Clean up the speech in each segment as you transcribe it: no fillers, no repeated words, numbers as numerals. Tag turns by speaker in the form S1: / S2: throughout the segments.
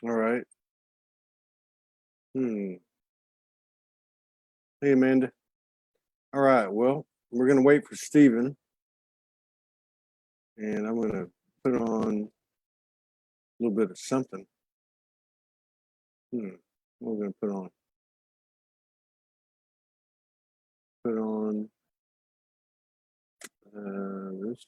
S1: All right. Hey, Amanda. All right. Well, we're going to wait for Steven. And I'm going to put on a little bit of something. What are we going to put on? Put on this.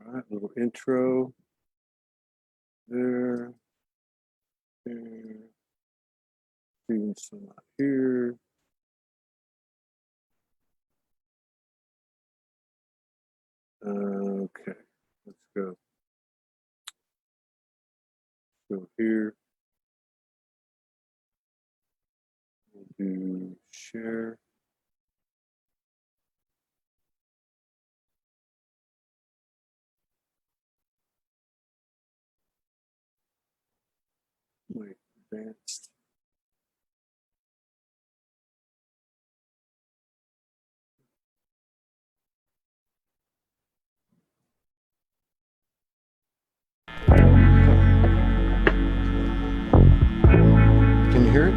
S1: All right, little intro there. Stevenson not here. Okay, let's go. Go here. We'll do share. Wait, advanced. Can you hear it?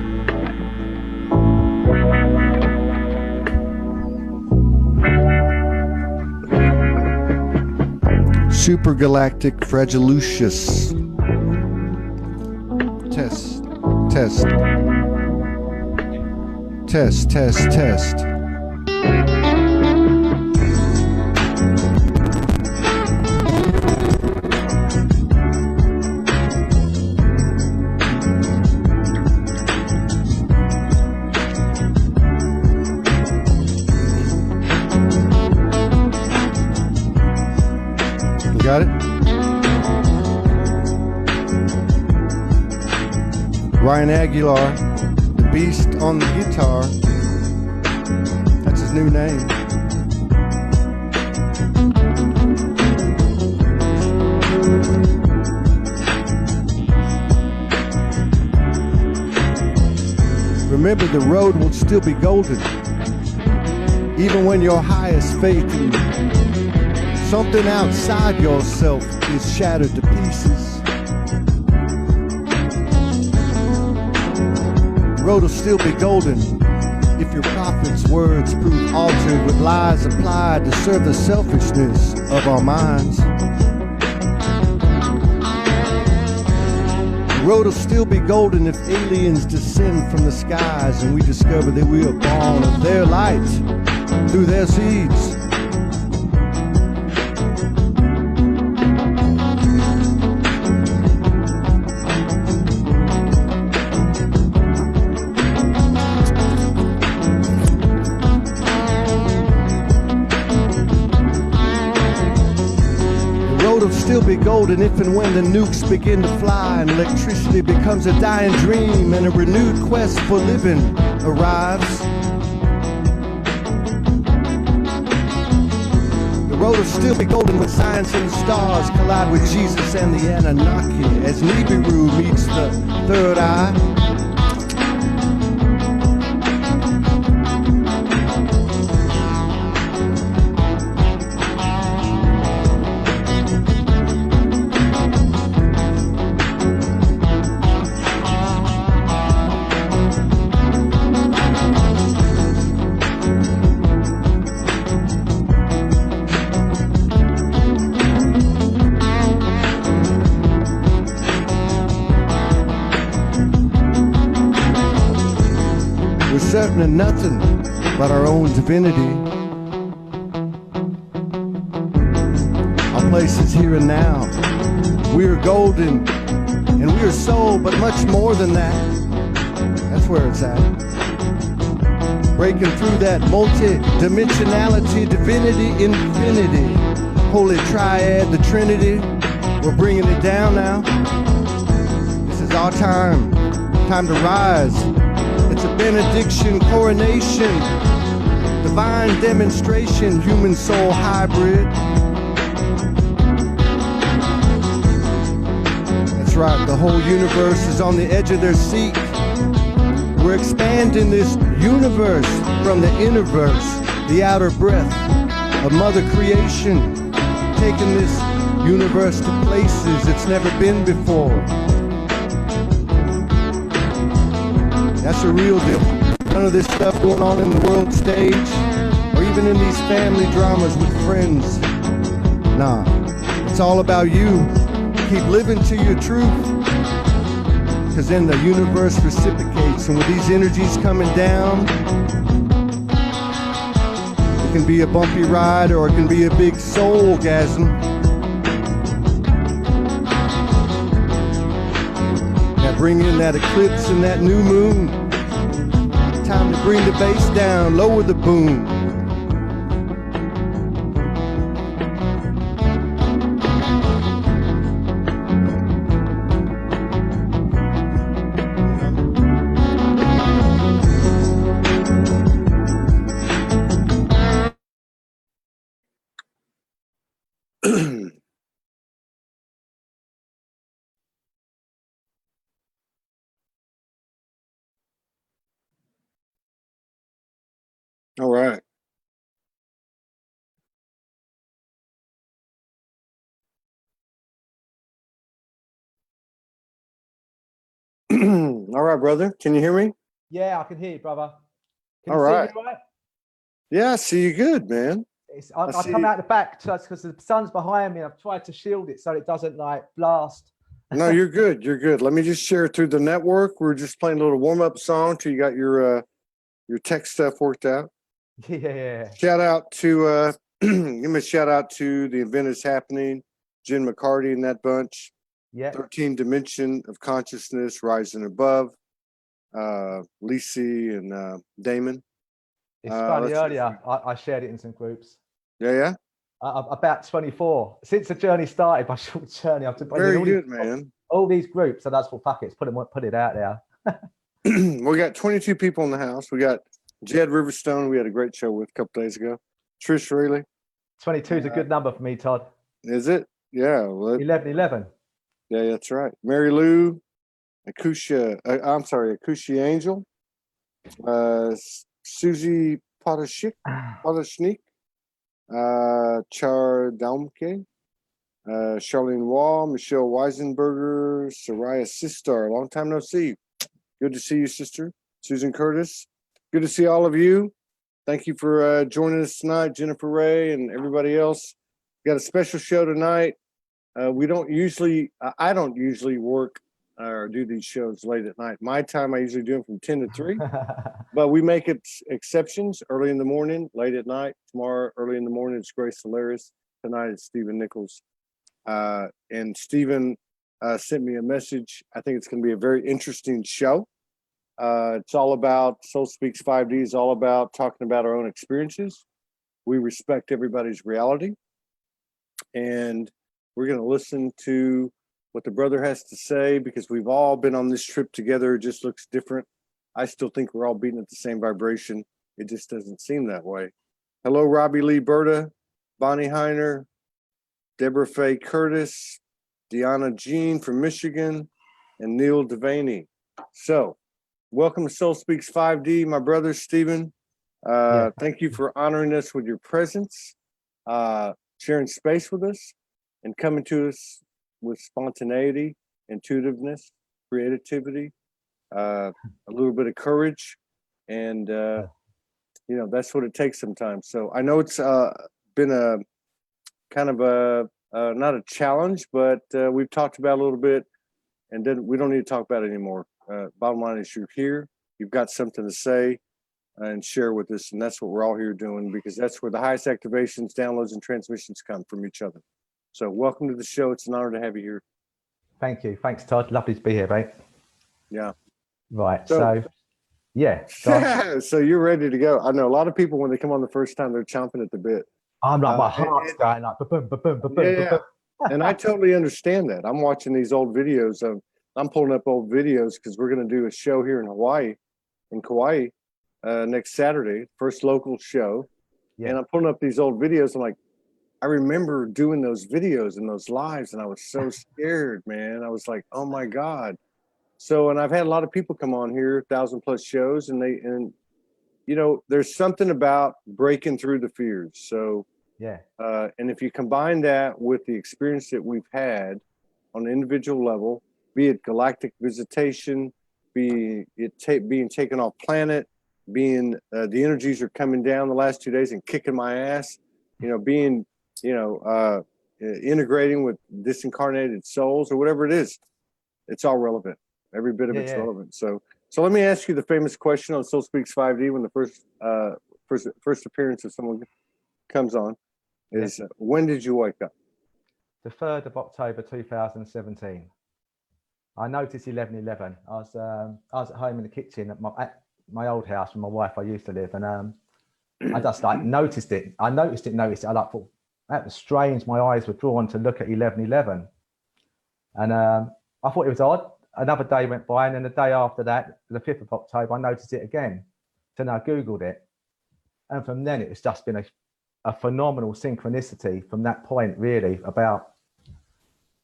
S1: Supergalactic Fragilucious. Test, test. Test, test, test. Got it? Ryan Aguilar, the beast on the guitar. That's his new name. Remember, the road will still be golden, even when your highest faith in something outside yourself is shattered to pieces. The road will still be golden if your prophet's words prove altered with lies applied to serve the selfishness of our minds. The road will still be golden if aliens descend from the skies and we discover that we are born of their light through their seeds. Still be golden if and when the nukes begin to fly and electricity becomes a dying dream and a renewed quest for living arrives. The road will still be golden when science and the stars collide with Jesus and the Anunnaki as Nibiru meets the third eye. Certain of nothing but our own divinity. Our place is here and now. We are golden and we are soul, but much more than that. That's where it's at. Breaking through that multi-dimensionality, divinity, infinity. Holy Triad, the Trinity. We're bringing it down now. This is our time. Time to rise. It's a benediction, coronation, divine demonstration, human soul hybrid. That's right, the whole universe is on the edge of their seat. We're expanding this universe from the inner verse, the outer breath, of Mother Creation, taking this universe to places it's never been before. That's a real deal. None of this stuff going on in the world stage, or even in these family dramas with friends. Nah, it's all about you. Keep living to your truth, because then the universe reciprocates, and with these energies coming down, it can be a bumpy ride or it can be a big soul-gasm. Now bring in that eclipse and that new moon. Time to bring the bass down, lower the boom. All right. All right, brother. Can you hear me?
S2: Yeah, I can hear you, brother. Can
S1: All
S2: you
S1: right.
S2: see me right?
S1: Yeah, I see you good, man.
S2: I've come out the back just because the sun's behind me. I've tried to shield it so it doesn't like blast.
S1: No, you're good. You're good. Let me just share it through the network. We're just playing a little warm-up song till you got your tech stuff worked out.
S2: Yeah.
S1: Shout out to give me a shout out to The Event Is Happening, Jen McCarty and that bunch.
S2: Yeah.
S1: 13 Dimension of Consciousness, Rising Above, Lisi and Damon.
S2: It's funny, earlier I shared it in some groups.
S1: Yeah.
S2: About 24. Since the journey started, my short journey, I've been
S1: very good, man.
S2: All these groups, so that's what, fuck it, put it out there.
S1: We got 22 people in the house. We got Jed Riverstone, we had a great show with a couple days ago. Trish Rayleigh.
S2: 22 is a good number for me, Todd.
S1: Is it? Yeah. Well,
S2: 11.
S1: Yeah, that's right. Mary Lou, Akusha Angel, Susie Potashnik, Char Daumke, Charlene Wall, Michelle Weisenberger, Soraya Sistar. Long time no see. Good to see you, sister. Susan Curtis. Good to see all of you. Thank you for joining us tonight, Jennifer Ray and everybody else. We got a special show tonight. I don't usually work or do these shows late at night. My time, I usually do them from 10 to 3, but we make exceptions early in the morning, late at night. Tomorrow, early in the morning, it's Grace Solaris. Tonight, it's Stephen Nicholls. And Stephen sent me a message. I think it's going to be a very interesting show. It's all about Soul Speaks 5D is all about talking about our own experiences. We respect everybody's reality. And we're going to listen to what the brother has to say because we've all been on this trip together. It just looks different. I still think we're all beating at the same vibration. It just doesn't seem that way. Hello, Robbie Lee Berta, Bonnie Heiner, Deborah Faye Curtis, Deanna Jean from Michigan, and Neil Devaney. So, welcome to Soul Speaks 5D, my brother Stephen. Thank you for honoring us with your presence, sharing space with us, and coming to us with spontaneity, intuitiveness, creativity, a little bit of courage, and that's what it takes sometimes. So I know it's been a kind of a not a challenge, but we've talked about a little bit, and then we don't need to talk about it anymore. Bottom line is you're here, you've got something to say and share with us, and that's what we're all here doing because that's where the highest activations, downloads, and transmissions come from each other. So welcome to the show. It's an honor to have you here.
S2: Thank you. Thanks, Todd. Lovely to be here, mate.
S1: Yeah.
S2: Right. So yeah.
S1: So you're ready to go. I know a lot of people when they come on the first time, they're chomping at the bit.
S2: I'm like, my heart's going like, ba-boom, ba-boom, ba-boom,
S1: yeah. And I totally understand that. I'm watching these old videos I'm pulling up old videos because we're going to do a show here in Kauai, next Saturday, first local show. Yeah. And I'm pulling up these old videos. I'm like, I remember doing those videos and those lives, and I was so scared, man. I was like, oh my God. So, and I've had a lot of people come on here, 1,000+ shows, and there's something about breaking through the fears. So
S2: Yeah.
S1: And if you combine that with the experience that we've had on an individual level, be it galactic visitation, being taken off planet, being the energies are coming down the last 2 days and kicking my ass, being, integrating with disincarnated souls or whatever it is, it's all relevant. Every bit of it's relevant. So let me ask you the famous question on Soul Speaks 5D when the first appearance of someone comes on is, when did you wake up?
S2: The 3rd of October 2017. I noticed 11:11. I was at home in the kitchen at my old house with my wife I used to live, and I just like noticed it. I noticed it. I like thought that was strange. My eyes were drawn to look at 11:11, and I thought it was odd. Another day went by, and then the day after that, the 5th of October, I noticed it again. So then I Googled it, and from then it's just been a phenomenal synchronicity from that point, really.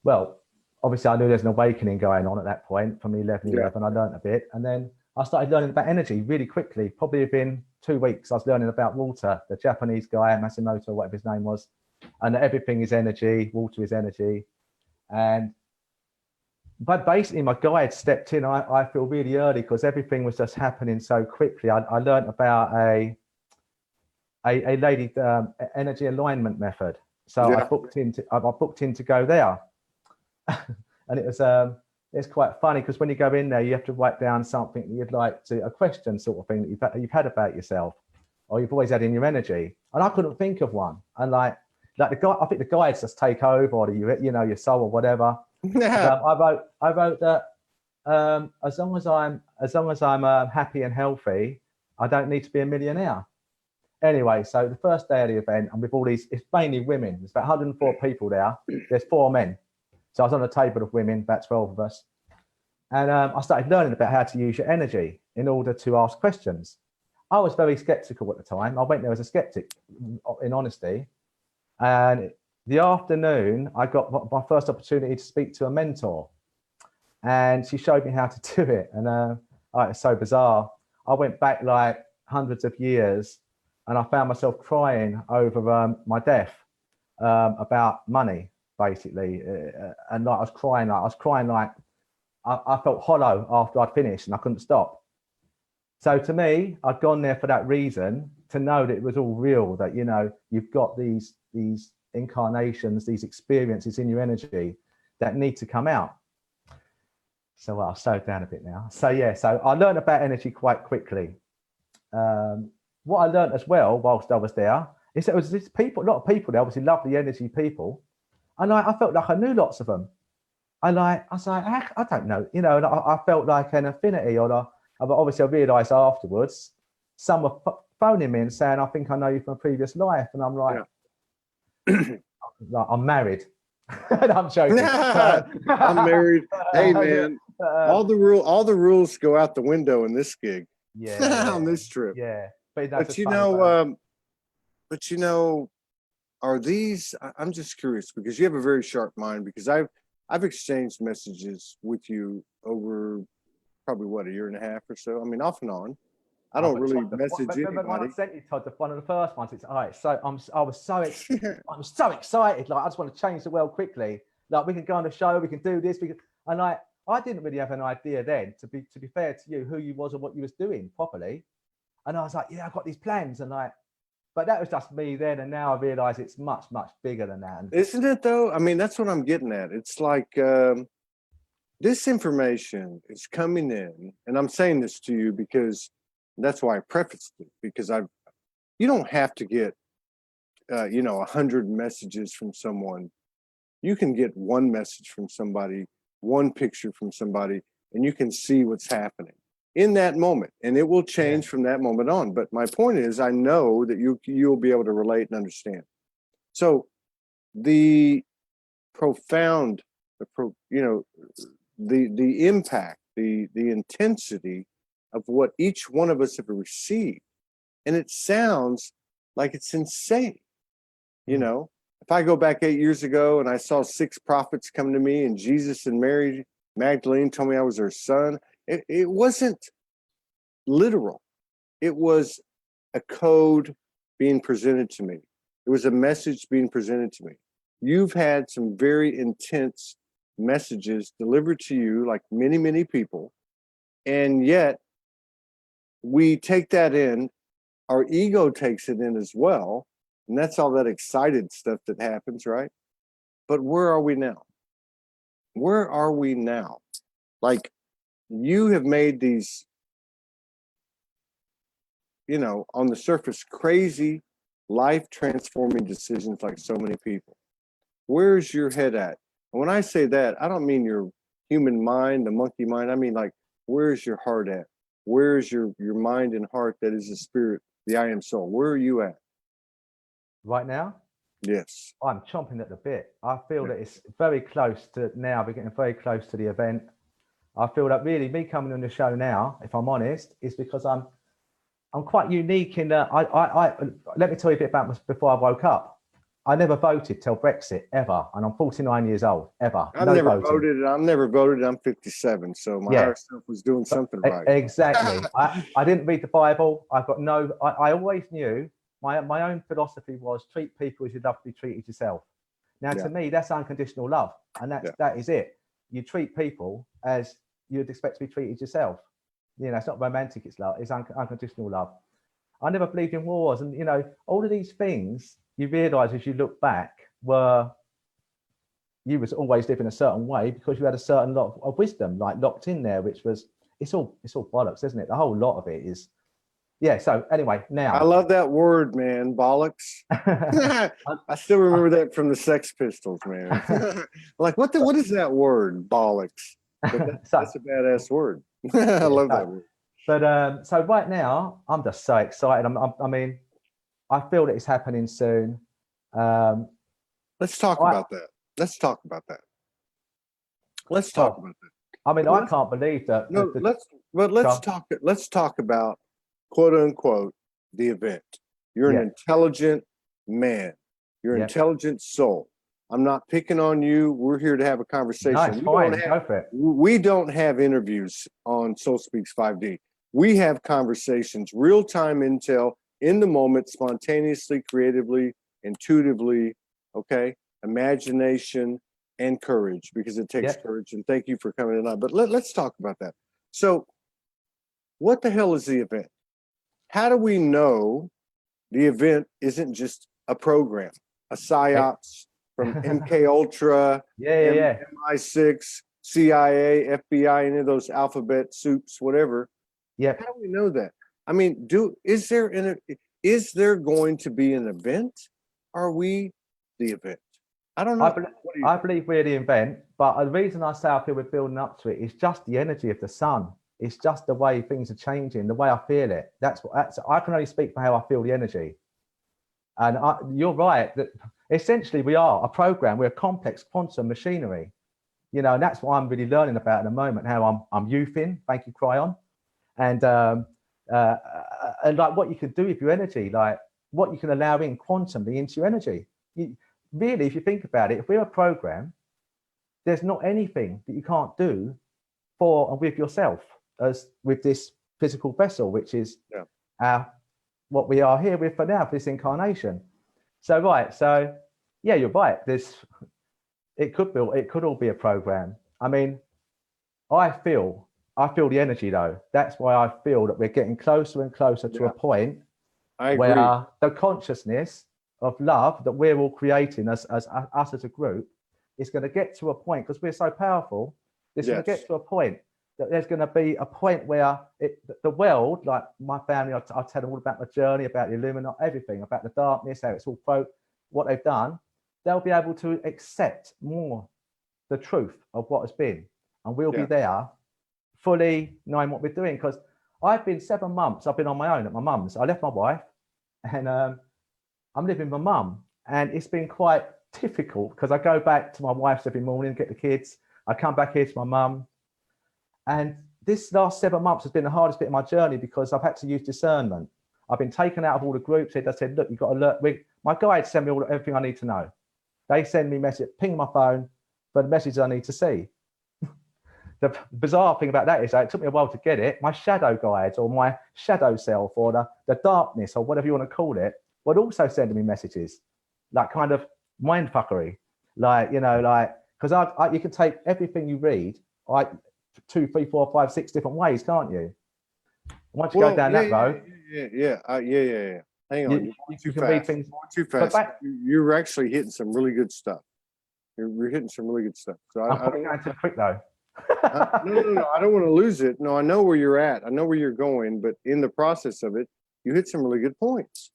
S2: Well, obviously I knew there's an awakening going on at that point from 11:11. I learned a bit, and then I started learning about energy really quickly. Probably within 2 weeks, I was learning about water. The Japanese guy, Masimoto, whatever his name was, and everything is energy. Water is energy, but basically my guide stepped in. I feel really early because everything was just happening so quickly. I learned about a lady energy alignment method. So I booked in to go there. And it's quite funny because when you go in there, you have to write down something that you'd like to, a question sort of thing that you've had about yourself, or you've always had in your energy. And I couldn't think of one. And like the guy, I think the guides just take over, or your soul or whatever. I wrote that as long as I'm happy and healthy, I don't need to be a millionaire. Anyway, so the first day of the event, I'm with all these, it's mainly women. There's about 104 people there. There's 4 men. So I was on a table of women, about 12 of us. And I started learning about how to use your energy in order to ask questions. I was very skeptical at the time. I went there as a skeptic, in honesty. And the afternoon, I got my first opportunity to speak to a mentor. And she showed me how to do it. And it's so bizarre. I went back like hundreds of years, and I found myself crying over my death, about money, basically. And like I was crying like I felt hollow after I'd finished, and I couldn't stop. So to me, I'd gone there for that reason, to know that it was all real, that, you've got these incarnations, these experiences in your energy that need to come out. So I'll slow down a bit now. So I learned about energy quite quickly. What I learned as well whilst I was there is that there was a lot of people there, obviously lovely energy people. And I felt like I knew lots of them. I was like, I don't know, and I felt like an affinity, but obviously I realised afterwards, some were phoning me and saying, I think I know you from a previous life. And I'm like, I'm married. And I'm joking.
S1: I'm married. Hey man, all the rules go out the window in this gig. On this trip.
S2: Yeah.
S1: But are these, I'm just curious, because you have a very sharp mind, because I've exchanged messages with you over probably a year and a half or so. I mean, off and on. I don't really message anybody.
S2: Remember when I sent you, Todd, one of the first ones? It's all right. So I'm so excited. Like, I just want to change the world quickly. Like, we can go on the show, we can do this. And I didn't really have an idea then, to be fair to you, who you was or what you was doing properly. And I was like, I've got these plans, but that was just me then. And now I realize it's much, much bigger than that.
S1: Isn't it though? I mean, that's what I'm getting at. It's like, this information is coming in, and I'm saying this to you because that's why I prefaced it, because you don't have to get, 100 messages from someone. You can get one message from somebody, one picture from somebody, and you can see what's happening in that moment, and it will change from that moment on. But my point is, I know that you'll be able to relate and understand. So the profound, the impact, the intensity of what each one of us have received, and it sounds like it's insane. If I go back 8 years ago and I saw 6 prophets come to me, and Jesus and Mary Magdalene told me I was their son, it wasn't literal. It was a code being presented to me. It was a message being presented to me. You've had some very intense messages delivered to you, like many, many people. And yet we take that in, our ego takes it in as well. And that's all that excited stuff that happens, right? But where are we now? Where are we now? Like, you have made these, you know, on the surface, crazy, life-transforming decisions like so many people. Where's your head at? And when I say that, I don't mean your human mind, the monkey mind. I mean, like, where's your heart at? Where's your mind and heart that is the spirit, the I am soul? Where are you at?
S2: Right now?
S1: Yes.
S2: I'm chomping at the bit. I feel that it's very close to now. We're getting very close to the event. I feel that really me coming on the show now, if I'm honest, is because I'm quite unique in that I let me tell you a bit about this before I woke up. I never voted till Brexit ever, and I'm 49 years old. Ever.
S1: I've never voted. I'm never voted. I'm 57, so my higher self was doing something right.
S2: Exactly. I didn't read the Bible. I've got no. I always knew my own philosophy was treat people as you'd love to be treated yourself. Now, to me, that's unconditional love, and that is it. You treat people as you'd expect to be treated yourself. You know, it's not romantic. It's love. It's unconditional love. I never believed in wars, and you know, all of these things you realise as you look back were you was always living a certain way because you had a certain lot of wisdom like locked in there, which was it's all bollocks, isn't it? The whole lot of it is. Yeah. So anyway, now
S1: I love that word, man. Bollocks. I still remember that from the Sex Pistols, man. Like, what is that word? Bollocks. But that's a badass word. I love that word.
S2: But so right now, I'm just so excited. I mean, I feel that it's happening soon.
S1: Let's talk about that. Let's talk about that. Let's talk about that.
S2: I mean, I can't believe that.
S1: No, let's talk about, quote unquote, the event. You're an intelligent man. You're an intelligent soul. I'm not picking on you. We're here to have a conversation.
S2: No, it's fine. Go for it.
S1: We don't have interviews on Soul Speaks 5D. We have conversations, real-time intel, in the moment, spontaneously, creatively, intuitively, okay? Imagination and courage, because it takes courage. And thank you for coming tonight. But let's talk about that. So what the hell is the event? How do we know the event isn't just a program, a PSYOPs from MK Ultra, MI6, CIA, FBI, any of those alphabet soups, whatever? Yeah. How do we know that? I mean, is there going to be an event? Are we the event? I don't know.
S2: I believe we're the event, but the reason I say I feel we're building up to it is just the energy of the sun. It's just the way things are changing, the way I feel it. I can only speak for how I feel the energy. And you're right that essentially we are a program. We're a complex quantum machinery, you know, and that's what I'm really learning about at the moment. How I'm youthing. Thank you, Cryon, and like what you can do with your energy, like what you can allow in quantumly into your energy. Really, if you think about it, if we're a program, there's not anything that you can't do for and with yourself as with this physical vessel, which is what we are here with for now, for this incarnation. So yeah, you're right. It could all be a program. I mean, I feel the energy though. That's why I feel that we're getting closer and closer to a point where the consciousness of love that we're all creating as us as a group is going to get to a point, because we're so powerful. It's going to get to a point that there's going to be a point where the world, like my family, I'll tell them all about my journey, about the Illuminati, everything, about the darkness, how it's all what they've done. They'll be able to accept more the truth of what has been, and we'll be there fully knowing what we're doing. Because I've been 7 months, I've been on my own at my mum's. I left my wife and I'm living with my mum, and it's been quite difficult because I go back to my wife's every morning, get the kids. I come back here to my mum. And this last 7 months has been the hardest bit of my journey because I've had to use discernment. I've been taken out of all the groups. I said, look, you've got to learn. My guides send me everything I need to know. They send me message, ping my phone for the messages I need to see. The bizarre thing about that is that it took me a while to get it. My shadow guides or my shadow self or the darkness or whatever you want to call it would also send me messages. like kind of mind fuckery, like, you know, like, because you can take everything you read like 2, 3, 4, 5, 6 different ways, can't you? Once you go down that road,
S1: yeah. Hang on, you're going
S2: you
S1: too
S2: can read
S1: fast.
S2: things.
S1: You're going too fast. You're actually hitting some really good stuff. You're hitting some really good stuff. So
S2: I'm probably going too quick though.
S1: no. I don't want to lose it. No, I know where you're at. I know where you're going, but in the process of it, you hit some really good points.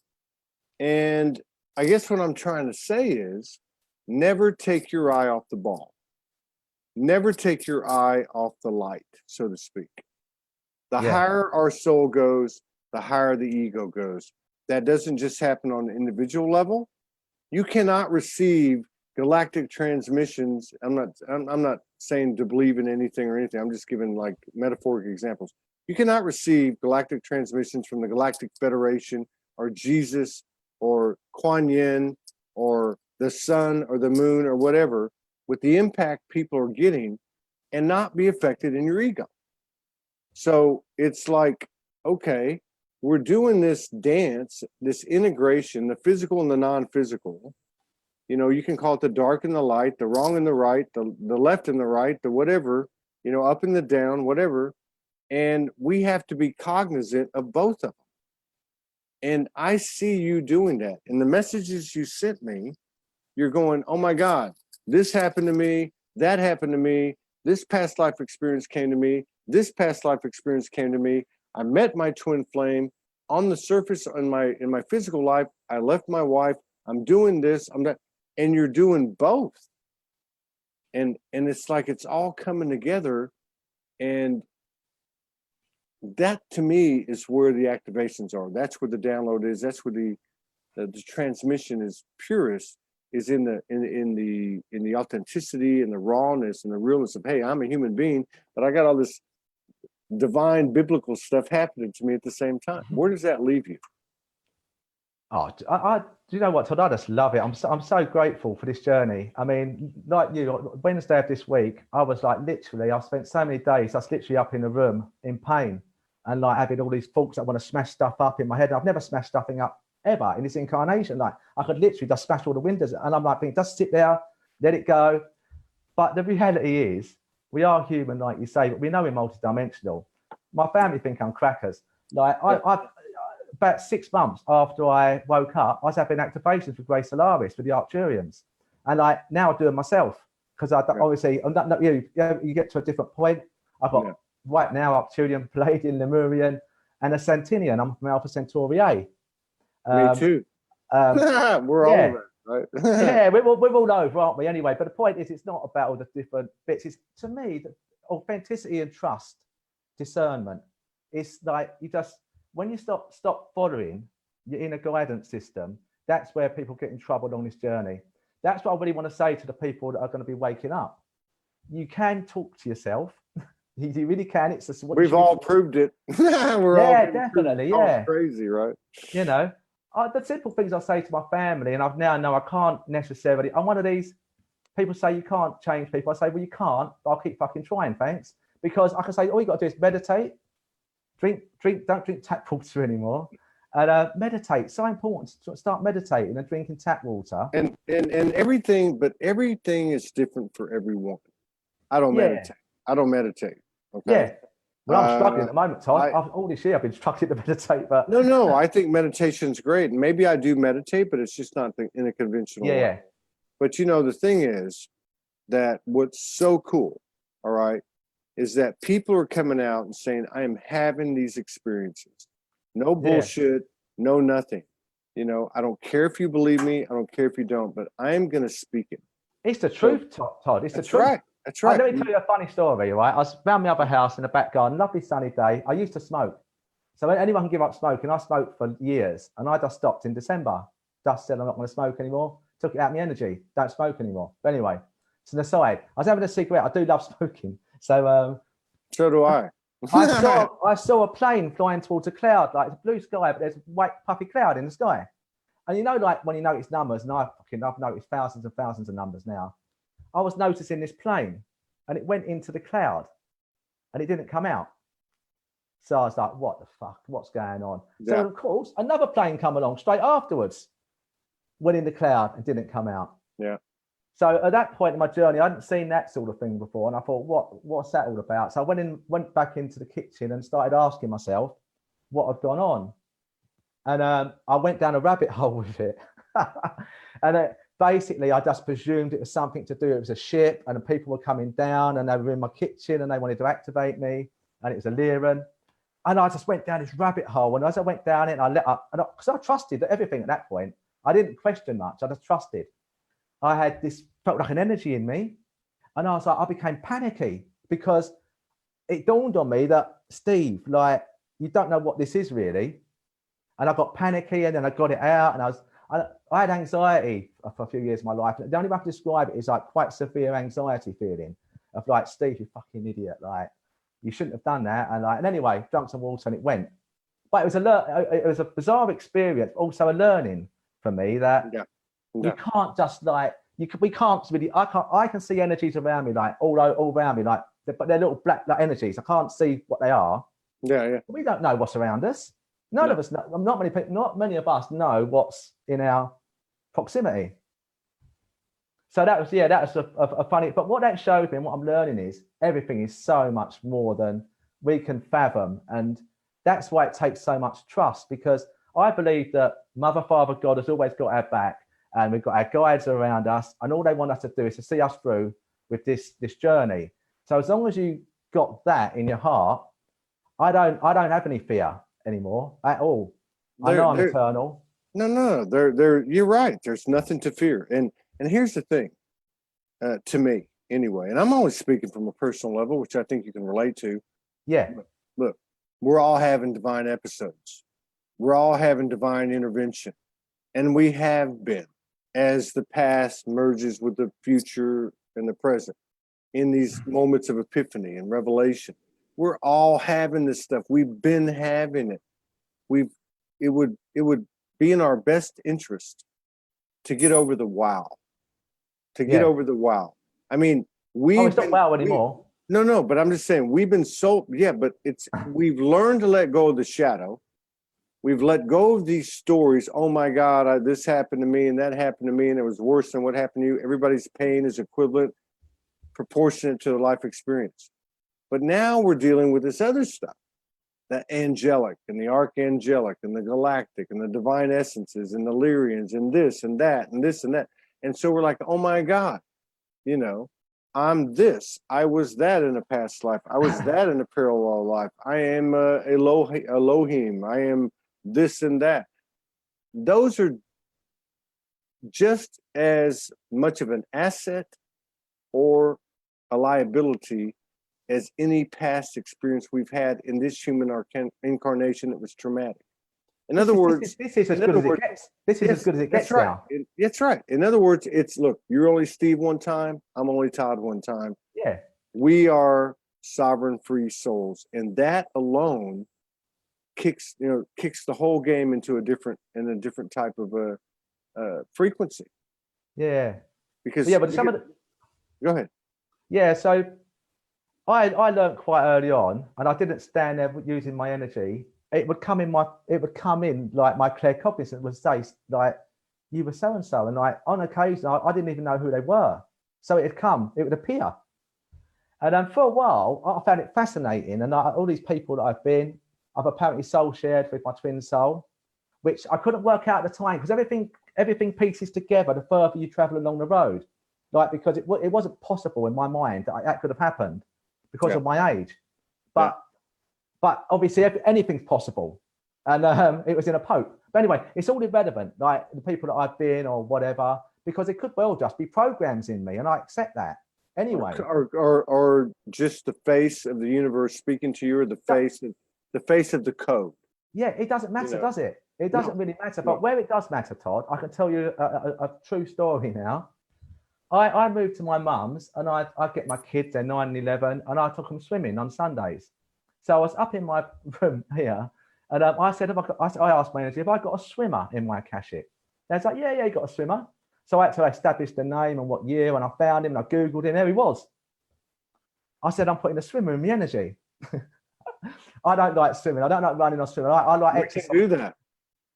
S1: And I guess what I'm trying to say is never take your eye off the ball. Never take your eye off the light, so to speak. The higher our soul goes, the higher the ego goes. That doesn't just happen on an individual level. You cannot receive galactic transmissions. I'm not saying to believe in anything or anything. I'm just giving like metaphoric examples. You cannot receive galactic transmissions from the Galactic Federation or Jesus or Kuan Yin or the sun or the moon or whatever with the impact people are getting and not be affected in your ego. So it's like, okay, we're doing this dance, this integration, the physical and the non-physical. You know, you can call it the dark and the light, the wrong and the right, the left and the right, the whatever, you know, up and the down, whatever. And we have to be cognizant of both of them. And I see you doing that. In the messages you sent me, you're going, oh my God, this happened to me, that happened to me, this past life experience came to me, this past life experience came to me. I met my twin flame. On the surface, in my physical life, I left my wife. I'm doing this, I'm that, and you're doing both. And it's like it's all coming together. And that to me is where the activations are. That's where the download is. That's where the transmission is purest, is in the authenticity and the rawness and the realness of, hey, I'm a human being, but I got all this divine biblical stuff happening to me at the same time. Where does that leave you?
S2: Oh, do you know what, Todd? I just love it. I'm so grateful for this journey. I mean, like you, Wednesday of this week, I was like, literally, I spent so many days, I was literally up in a room in pain and like having all these thoughts that want to smash stuff up in my head. I've never smashed stuffing up ever in this incarnation. Like I could literally just smash all the windows, and I'm like, just sit there, let it go. But the reality is, we are human, like you say, but we know we're multidimensional. My family think I'm crackers. Like I about 6 months after I woke up, I was having activations for Grace Solaris for the Arcturians, and like now I do it myself because obviously you get to a different point. I've got right now Arcturian, Palladian, Lemurian, and a Centennian. I'm from Alpha Centauri A.
S1: Me too. We're all of it, right?
S2: Yeah, we're all over, aren't we? Anyway, but the point is, it's not about all the different bits. It's, to me, the authenticity and trust, discernment. It's like you just, when you stop following your inner guidance system, that's where people get in trouble along this journey. That's what I really want to say to the people that are going to be waking up. You can talk to yourself. You really can. It's just what
S1: we've all proved it. We're all
S2: definitely,
S1: crazy, right?
S2: You know, the simple things I say to my family, and I've now know I can't necessarily. I'm one of these people say you can't change people. I say, well, you can't, but I'll keep fucking trying, thanks. Because I can say all you got to do is meditate, don't drink tap water anymore, and meditate. So important to start meditating and drinking tap water.
S1: And everything, but everything is different for everyone. I don't meditate. I don't meditate. Okay.
S2: Yeah. Well, I'm struggling at the moment, Todd. All this year I've been struggling to meditate, but
S1: no, I think meditation's great. And maybe I do meditate, but it's just not in a conventional way.
S2: Yeah.
S1: But you know, the thing is that what's so cool, all right, is that people are coming out and saying, I am having these experiences. No bullshit, no nothing. You know, I don't care if you believe me, I don't care if you don't, but I am going to speak it.
S2: It's the truth, Todd. It's the truth.
S1: Right. That's right.
S2: Let me tell you a funny story, right? I was around my other house in the back garden, lovely sunny day. I used to smoke. So anyone can give up smoking. I smoked for years and I just stopped in December. Just said I'm not going to smoke anymore. Took it out of my energy. Don't smoke anymore. But anyway, it's an aside. I was having a cigarette. I do love smoking. So
S1: do I.
S2: I saw a plane flying towards a cloud, like it's blue sky, but there's a white puffy cloud in the sky. And you know, like when you notice numbers, and I've noticed thousands and thousands of numbers now. I was noticing this plane and it went into the cloud and it didn't come out. So I was like, what the fuck? What's going on? Yeah. So of course, another plane come along straight afterwards. went in the cloud and didn't come out.
S3: Yeah.
S2: So at that point in my journey, I hadn't seen that sort of thing before. And I thought, what's that all about? So I went back into the kitchen and started asking myself what had gone on. And I went down a rabbit hole with it. And basically, I just presumed it was something to do. It was a ship, and the people were coming down, and they were in my kitchen, and they wanted to activate me, and it was a Lyran. And I just went down this rabbit hole. And as I went down it, and I let up, because I trusted everything at that point. I didn't question much. I just trusted. I had this, felt like an energy in me. And I was like, I became panicky because it dawned on me that, Steve, like, you don't know what this is really. And I got panicky, and then I got it out, and I had anxiety for a few years of my life. The only way I can describe it is like quite severe anxiety feeling of like, Steve, you fucking idiot. Like, you shouldn't have done that. And anyway, drank some water and it went. But it was a bizarre experience, also a learning for me that you can't just like, we can't really, I can see energies around me, like all around me, like, but they're little black like energies. I can't see what they are.
S3: Yeah.
S2: We don't know what's around us. None of us know. Not many of us know what's in our proximity. So that was a funny, but what that showed me and what I'm learning is everything is so much more than we can fathom. And that's why it takes so much trust, because I believe that Mother, Father, God has always got our back, and we've got our guides around us, and all they want us to do is to see us through with this journey. So as long as you got that in your heart, I don't have any fear anymore at all. I know I'm eternal.
S3: No. You're right. There's nothing to fear. And here's the thing, to me anyway, and I'm always speaking from a personal level, which I think you can relate to.
S2: Yeah.
S3: Look, we're all having divine episodes. We're all having divine intervention. And we have been, as the past merges with the future and the present, in these moments of epiphany and revelation. We're all having this stuff. We've been having it. It would be in our best interest to get over the wow. To get over the wow. I mean,
S2: it's not wow anymore.
S3: No, but I'm just saying we've been but we've learned to let go of the shadow. We've let go of these stories. Oh my God, this happened to me and that happened to me, and it was worse than what happened to you. Everybody's pain is equivalent, proportionate to the life experience. But now we're dealing with this other stuff, the angelic and the archangelic and the galactic and the divine essences and the Lyrians and this and that and this and that. And so we're like, oh my God, I'm this. I was that in a past life. I was that in a parallel life. I am Elohim. I am this and that. Those are just as much of an asset or a liability as any past experience we've had in this human incarnation that was traumatic. In other words,
S2: this is as good as it gets. This is as good as it gets now.
S3: That's right. In other words, look, you're only Steve one time. I'm only Todd one time.
S2: Yeah.
S3: We are sovereign free souls. And that alone kicks the whole game into a different type of a frequency.
S2: Yeah.
S3: Because go ahead.
S2: Yeah, so I learned quite early on, and I didn't stand there using my energy. It would come in like my claircognizance would say, like, you were so and so, and like on occasion I didn't even know who they were. So it would appear. And for a while I found it fascinating, and all these people that I've apparently soul shared with my twin soul, which I couldn't work out at the time, because everything pieces together the further you travel along the road, like, because it wasn't possible in my mind that could have happened because of my age, but obviously anything's possible, and it was in a pope. But anyway, it's all irrelevant, like the people that I've been or whatever, because it could well just be programs in me, and I accept that anyway.
S3: Or just the face of the universe speaking to you, or the face of the code.
S2: Yeah, it doesn't matter, does it? It doesn't really matter. But where it does matter, Todd, I can tell you a true story now. I moved to my mum's, and I get my kids, they're 9 and 11, and I took them swimming on Sundays. So I was up in my room here, and I said, I asked my energy, have I got a swimmer in my Akashic? They was like, yeah, you got a swimmer. So I had to establish the name and what year, and I found him, and I Googled him, there he was. I said, I'm putting a swimmer in my energy. I don't like swimming. I don't like running or swimming. I like exercise.
S3: We can do that.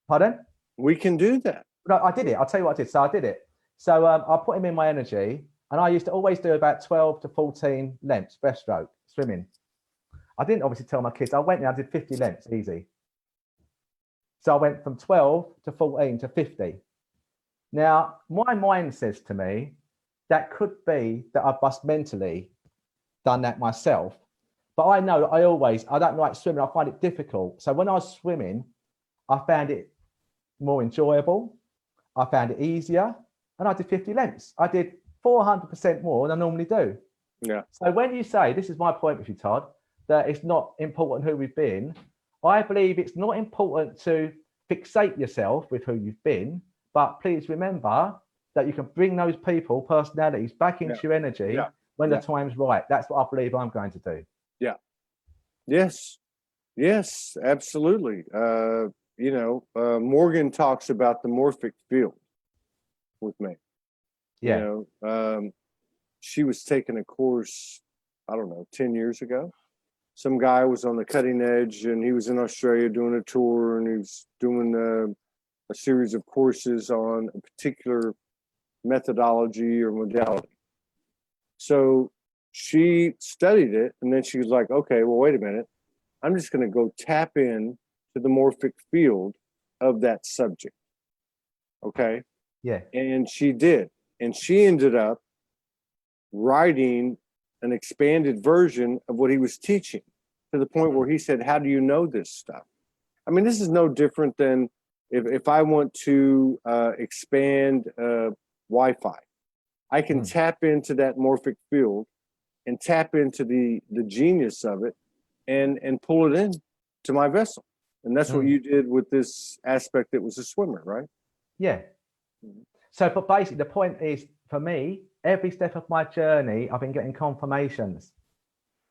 S2: Pardon?
S3: We can do that.
S2: No, I did it. I'll tell you what I did. So I did it. So I put him in my energy, and I used to always do about 12 to 14 lengths breaststroke swimming. I didn't obviously tell my kids. I went there, I did 50 lengths easy. So I went from 12 to 14 to 50. Now, my mind says to me, that could be that I've just mentally done that myself. But I know that I don't like swimming. I find it difficult. So when I was swimming, I found it more enjoyable. I found it easier. And I did 50 lengths. I did 400% more than I normally do.
S3: Yeah.
S2: So when you say, this is my point with you, Todd, that it's not important who we've been, I believe it's not important to fixate yourself with who you've been, but please remember that you can bring those people, personalities back into your energy when the time's right. That's what I believe I'm going to do.
S3: Yeah. Yes. Yes, absolutely. Morgan talks about the morphic field with me.
S2: Yeah.
S3: She was taking a course, I don't know, 10 years ago. Some guy was on the cutting edge, and he was in Australia doing a tour, and he was doing a series of courses on a particular methodology or modality. So she studied it, and then she was like, okay, well, wait a minute. I'm just going to go tap in to the morphic field of that subject. Okay.
S2: Yeah.
S3: And she did. And she ended up writing an expanded version of what he was teaching, to the point where he said, how do you know this stuff? I mean, this is no different than if I want to expand Wi-Fi, I can tap into that morphic field and tap into the genius of it and pull it in to my vessel. And that's what you did with this aspect that was a swimmer, right?
S2: Yeah. So, but basically the point is, for me, every step of my journey, I've been getting confirmations.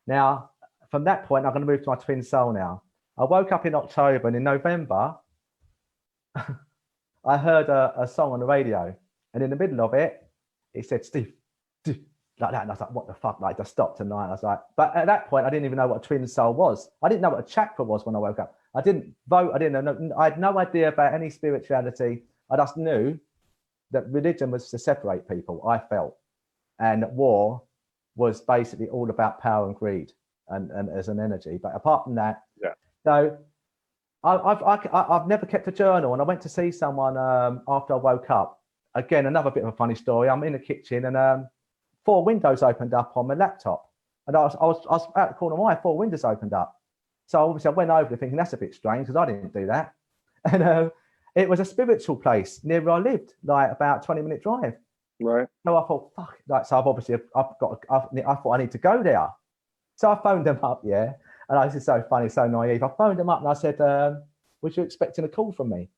S2: Now, from that point, I'm going to move to my twin soul now. I woke up in October, and in November, I heard a song on the radio, and in the middle of it, it said, Steve, like that. And I was like, what the fuck? Like, just stopped tonight. I was like, but at that point, I didn't even know what a twin soul was. I didn't know what a chakra was when I woke up. I didn't vote. I didn't know. I had no idea about any spirituality. I just knew that religion was to separate people, I felt. And war was basically all about power and greed and as an energy. But apart from that, so I've never kept a journal. And I went to see someone after I woke up. Again, another bit of a funny story. I'm in the kitchen, and 4 windows opened up on my laptop. And I was out the corner of my eye, 4 windows opened up. So obviously I went over there thinking that's a bit strange, because I didn't do that. And it was a spiritual place near where I lived, like about 20-minute drive.
S3: Right.
S2: So I thought, fuck, like, so I thought I need to go there. So I phoned them up, and this is so funny, so naive. I phoned them up and I said, was you expecting a call from me?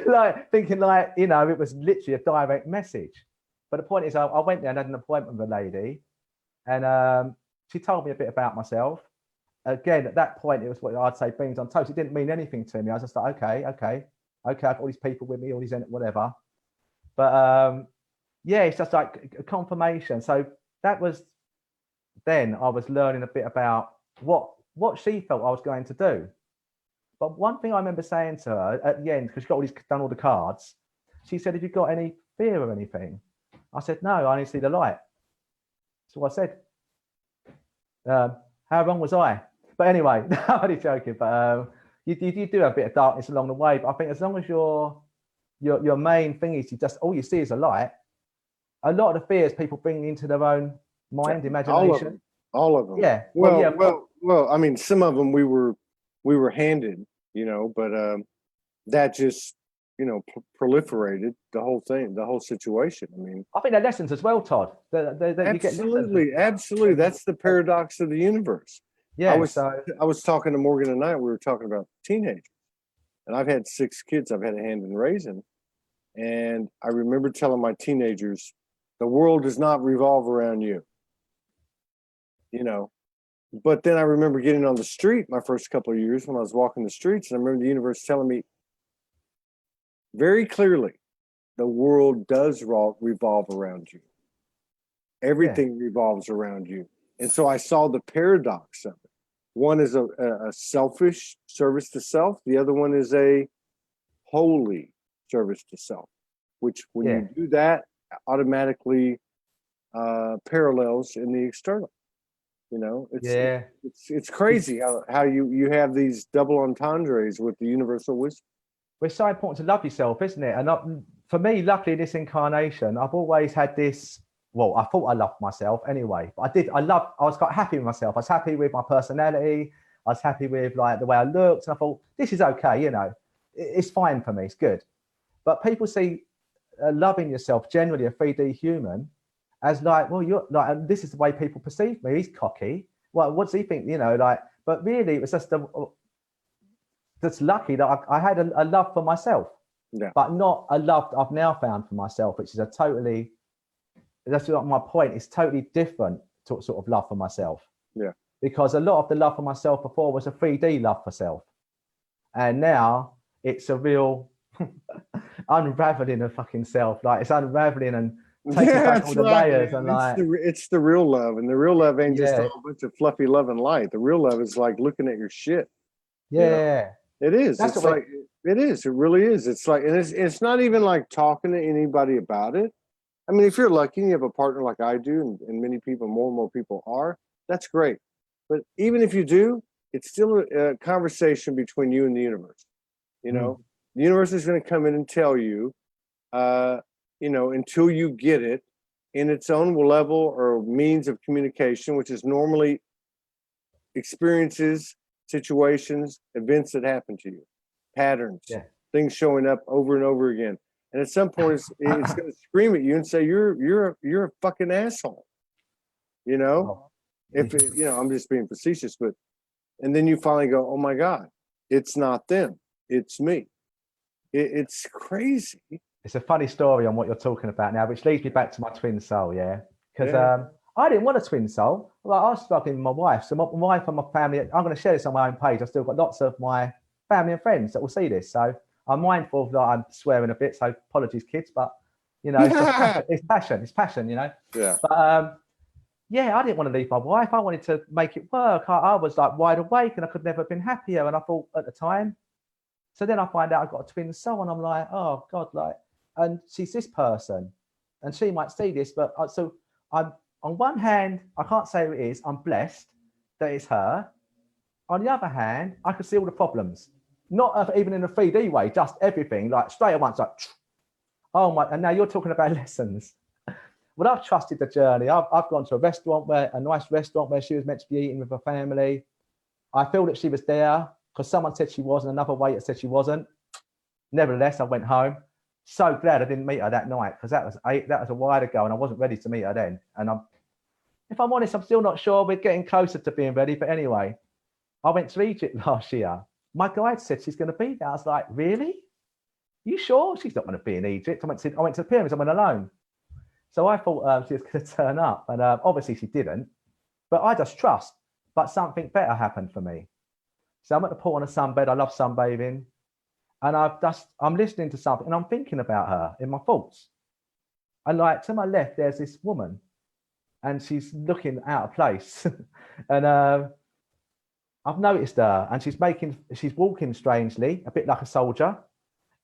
S2: Like, thinking like, it was literally a direct message. But the point is, I went there and had an appointment with a lady, and she told me a bit about myself. Again, at that point, it was what I'd say beans on toast. It didn't mean anything to me. I was just like, okay, I've got all these people with me, all these whatever. But it's just like a confirmation. So that was then I was learning a bit about what she felt I was going to do. But one thing I remember saying to her at the end, because she got done all the cards, she said, have you got any fear or anything? I said, no, I only see the light. So I said, how wrong was I? But anyway, I'm only joking. But you do have a bit of darkness along the way. But I think as long as your main thing is all you see is a light, a lot of the fears people bring into their own mind, imagination.
S3: All of them.
S2: Yeah.
S3: Well, I mean, some of them we were handed, but that just, proliferated the whole thing, the whole situation. I mean,
S2: I think they're lessons as well, Todd.
S3: Absolutely. That's the paradox of the universe.
S2: Yeah.
S3: I was talking to Morgan tonight. We were talking about teenagers, and I've had 6 kids I've had a hand in raising. And I remember telling my teenagers, the world does not revolve around you, But then I remember getting on the street my first couple of years when I was walking the streets, and I remember the universe telling me very clearly, the world does revolve around you. Everything revolves around you. And so I saw the paradox of it. One is a selfish service to self. The other one is a holy service to self, which when
S2: Yeah.
S3: you do that, automatically parallels in the external. You know,
S2: Yeah.
S3: it's crazy how you have these double entendres with the universal wisdom.
S2: Well, it's so important to love yourself, isn't it? And for me, luckily, in this incarnation, I've always had this. Well, I thought I loved myself anyway, but I did. I was quite happy with myself. I was happy with my personality. I was happy with like the way I looked, and I thought this is okay. You know, it's fine for me. It's good. But people see loving yourself, generally a 3D human, as like, well, you're like, and this is the way people perceive me. He's cocky. Well, what does he think? You know, like, but really, it was just that's lucky that I had a love for myself, but not a love I've now found for myself, which is a totally, that's not my point. It's totally different to sort of love for myself.
S3: Yeah.
S2: Because a lot of the love for myself before was a 3D love for self. And now it's a real unraveling of fucking self. Like it's unraveling and taking back all the layers and like
S3: it's the real love, and the real love ain't just a whole bunch of fluffy love and light. The real love is like looking at your shit.
S2: Yeah,
S3: you know? It is. That's it's like it is. It really is. It's like, and it's not even like talking to anybody about it. I mean, if you're lucky and you have a partner like I do, and many people, more and more people are, that's great. But even if you do, it's still a conversation between you and the universe. You know, the universe is going to come in and tell you, you know, until you get it in its own level or means of communication, which is normally experiences, situations, events that happen to you, patterns, things showing up over and over again. And at some point, it's going to scream at you and say, "You're a fucking asshole." You know, if it, you know, I'm just being facetious, but and then you finally go, "Oh my God, it's not them, it's me." It's crazy.
S2: It's a funny story on what you're talking about now, which leads me back to my twin soul, because I didn't want a twin soul. Like, I was struggling with my wife. So my wife and my family, I'm going to share this on my own page. I've still got lots of my family and friends that will see this. So I'm mindful of that. I'm swearing a bit, so apologies, kids. But, you know, it's passion, you know.
S3: Yeah.
S2: But, yeah, I didn't want to leave my wife. I wanted to make it work. I was like wide awake and I could never have been happier. And I thought at the time. So then I find out I've got a twin soul and I'm like, oh God, like, and she's this person and she might see this, but so I'm, on one hand, I can't say who it is. I'm blessed that it's her. On the other hand, I can see all the problems, not even in a 3D way, just everything, like straight at once, like, oh my, and now you're talking about lessons. Well, I've trusted the journey. I've gone to a nice restaurant where she was meant to be eating with her family. I feel that she was there because someone said she was and another waiter said she wasn't. Nevertheless, I went home. So glad I didn't meet her that night because that was a while ago and I wasn't ready to meet her then. And if I'm honest, I'm still not sure. We're getting closer to being ready. But anyway, I went to Egypt last year. My guide said she's going to be there. I was like, really? You sure? She's not going to be in Egypt. I went to the pyramids. I went alone. So I thought she was going to turn up. And obviously she didn't. But I just trust. But something better happened for me. So I'm at the pool on a sunbed. I love sunbathing. And I'm listening to something and I'm thinking about her in my thoughts. And like to my left, there's this woman and she's looking out of place. And I've noticed her and she's walking strangely, a bit like a soldier.